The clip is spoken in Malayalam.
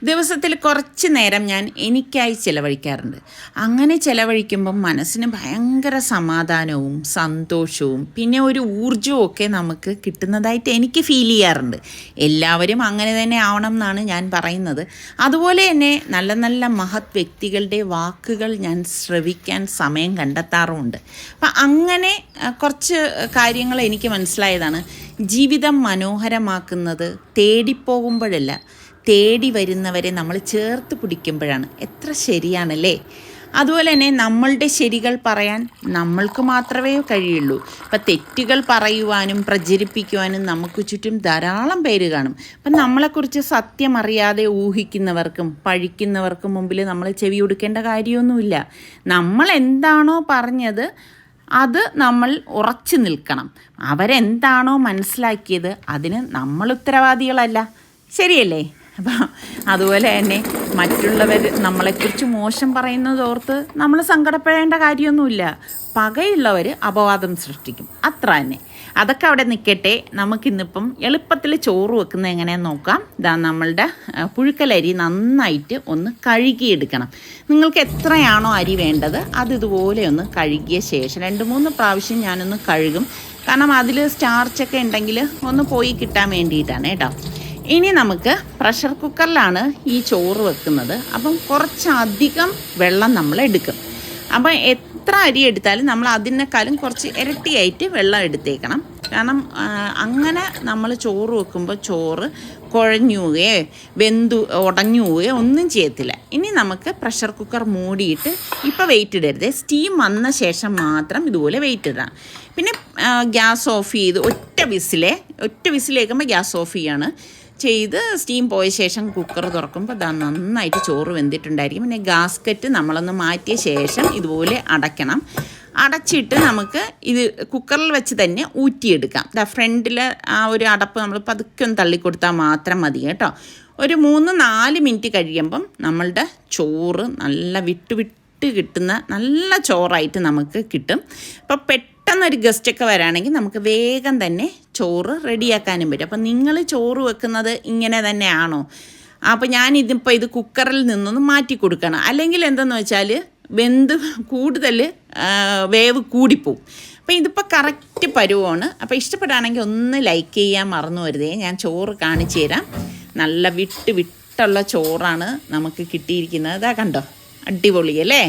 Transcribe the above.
ദിവസത്തിൽ കുറച്ച് നേരം ഞാൻ എനിക്കായി ചിലവഴിക്കാറുണ്ട്. അങ്ങനെ ചിലവഴിക്കുമ്പം മനസ്സിന് ഭയങ്കര സമാധാനവും സന്തോഷവും പിന്നെ ഒരു ഊർജ്ജവും ഒക്കെ നമുക്ക് കിട്ടുന്നതായിട്ട് എനിക്ക് ഫീൽ ചെയ്യാറുണ്ട്. എല്ലാവരും അങ്ങനെ തന്നെ ആവണം എന്നാണ് ഞാൻ പറയുന്നത്. അതുപോലെ തന്നെ നല്ല നല്ല മഹത് വ്യക്തികളുടെ വാക്കുകൾ ഞാൻ ശ്രവിക്കാൻ സമയം കണ്ടെത്താറുമുണ്ട്. അപ്പം അങ്ങനെ കുറച്ച് കാര്യങ്ങൾ എനിക്ക് മനസ്സിലായതാണ്. ജീവിതം മനോഹരമാക്കുന്നത് തേടിപ്പോകുമ്പോഴല്ല, തേടി വരുന്നവരെ നമ്മൾ ചേർത്ത് പിടിക്കുമ്പോഴാണ്. എത്ര ശരിയാണല്ലേ? അതുപോലെ തന്നെ നമ്മളുടെ ശരികൾ പറയാൻ നമ്മൾക്ക് മാത്രമേ കഴിയുള്ളൂ. ഇപ്പം തെറ്റുകൾ പറയുവാനും പ്രചരിപ്പിക്കുവാനും നമുക്ക് ചുറ്റും ധാരാളം പേര് കാണും. അപ്പം നമ്മളെക്കുറിച്ച് സത്യം അറിയാതെ ഊഹിക്കുന്നവർക്കും പഴിക്കുന്നവർക്കും മുമ്പിൽ നമ്മൾ ചെവി കൊടുക്കേണ്ട കാര്യമൊന്നുമില്ല. നമ്മൾ എന്താണോ പറഞ്ഞത് അത് നമ്മൾ ഉറച്ചു നിൽക്കണം. അവരെന്താണോ മനസ്സിലാക്കിയത് അതിന് നമ്മൾ ഉത്തരവാദികളല്ല. ശരിയല്ലേ? അപ്പം അതുപോലെ തന്നെ മറ്റുള്ളവർ നമ്മളെക്കുറിച്ച് മോശം പറയുന്നതോർത്ത് നമ്മൾ സങ്കടപ്പെടേണ്ട കാര്യമൊന്നുമില്ല. പകയുള്ളവർ അപവാദം സൃഷ്ടിക്കും, അത്ര തന്നെ. അതൊക്കെ അവിടെ നിൽക്കട്ടെ. നമുക്കിന്നിപ്പം എളുപ്പത്തിൽ ചോറ് വെക്കുന്നത് എങ്ങനെയാണെന്ന് നോക്കാം. ഇതാ നമ്മളുടെ പുഴുക്കലരി നന്നായിട്ട് ഒന്ന് കഴുകിയെടുക്കണം. നിങ്ങൾക്ക് എത്രയാണോ അരി വേണ്ടത് അത് ഇതുപോലെ ഒന്ന് കഴുകിയ ശേഷം 2-3 പ്രാവശ്യം ഞാനൊന്ന് കഴുകും. കാരണം അതിൽ സ്റ്റാർച്ചൊക്കെ ഉണ്ടെങ്കിൽ ഒന്ന് പോയി കിട്ടാൻ വേണ്ടിയിട്ടാണ് കേട്ടോ. ഇനി നമുക്ക് പ്രഷർ കുക്കറിലാണ് ഈ ചോറ് വെക്കുന്നത്. അപ്പം കുറച്ചധികം വെള്ളം നമ്മൾ എടുക്കും. അപ്പം എത്ര അരി എടുത്താലും നമ്മൾ അതിനേക്കാളും കുറച്ച് ഇരട്ടിയായിട്ട് വെള്ളം എടുത്തേക്കണം. കാരണം അങ്ങനെ നമ്മൾ ചോറ് വെക്കുമ്പോൾ ചോറ് കുഴഞ്ഞു പോവുകയോ ഉടഞ്ഞു പോവുകയോ ഒന്നും ചെയ്യത്തില്ല. ഇനി നമുക്ക് പ്രഷർ കുക്കർ മൂടിയിട്ട് ഇപ്പോൾ വെയിറ്റ് ഇടരുത്. സ്റ്റീം വന്ന ശേഷം മാത്രം ഇതുപോലെ വെയിറ്റ് ഇടാം. പിന്നെ ഗ്യാസ് ഓഫ് ചെയ്ത് ഒറ്റ വിസിലേക്കുമ്പോൾ ഗ്യാസ് ഓഫ് ചെയ്ത് സ്റ്റീം പോയ ശേഷം കുക്കർ തുറക്കുമ്പോൾ നന്നായിട്ട് ചോറ് വെന്തിട്ടുണ്ടായിരിക്കും. പിന്നെ ഗാസ്കറ്റ് നമ്മളൊന്ന് മാറ്റിയ ശേഷം ഇതുപോലെ അടയ്ക്കണം. അടച്ചിട്ട് നമുക്ക് ഇത് കുക്കറിൽ വെച്ച് തന്നെ ഊറ്റിയെടുക്കാം. ഫ്രണ്ടിൽ ആ ഒരു അടപ്പ് നമ്മൾ പതുക്കെ ഒന്ന് തള്ളിക്കൊടുത്താൽ മാത്രം മതി കേട്ടോ. ഒരു 3-4 മിനിറ്റ് കഴിയുമ്പം നമ്മളുടെ ചോറ് നല്ല വിട്ട് കിട്ടുന്ന നല്ല ചോറായിട്ട് നമുക്ക് കിട്ടും. അപ്പോൾ പെട്ടെന്നൊരു ഗസ്റ്റൊക്കെ വരാണെങ്കിൽ നമുക്ക് വേഗം തന്നെ ചോറ് റെഡിയാക്കാനും പറ്റും. അപ്പം നിങ്ങൾ ചോറ് വെക്കുന്നത് ഇങ്ങനെ തന്നെയാണോ? അപ്പോൾ ഞാനിതിപ്പോൾ ഇത് കുക്കറിൽ നിന്നൊന്ന് മാറ്റി കൊടുക്കണം. അല്ലെങ്കിൽ എന്തെന്ന് വെച്ചാൽ കൂടുതൽ വേവ് കൂടിപ്പോവും. അപ്പോൾ ഇതിപ്പോൾ കറക്റ്റ് പരുവമാണ്. അപ്പോൾ ഇഷ്ടപ്പെടുകയാണെങ്കിൽ ഒന്ന് ലൈക്ക് ചെയ്യാൻ മറന്നു വരുതേ. ഞാൻ ചോറ് കാണിച്ചു തരാം. നല്ല വിട്ടുള്ള ചോറാണ് നമുക്ക് കിട്ടിയിരിക്കുന്നത്. അതാ കണ്ടോ, അടിപൊളി അല്ലേ?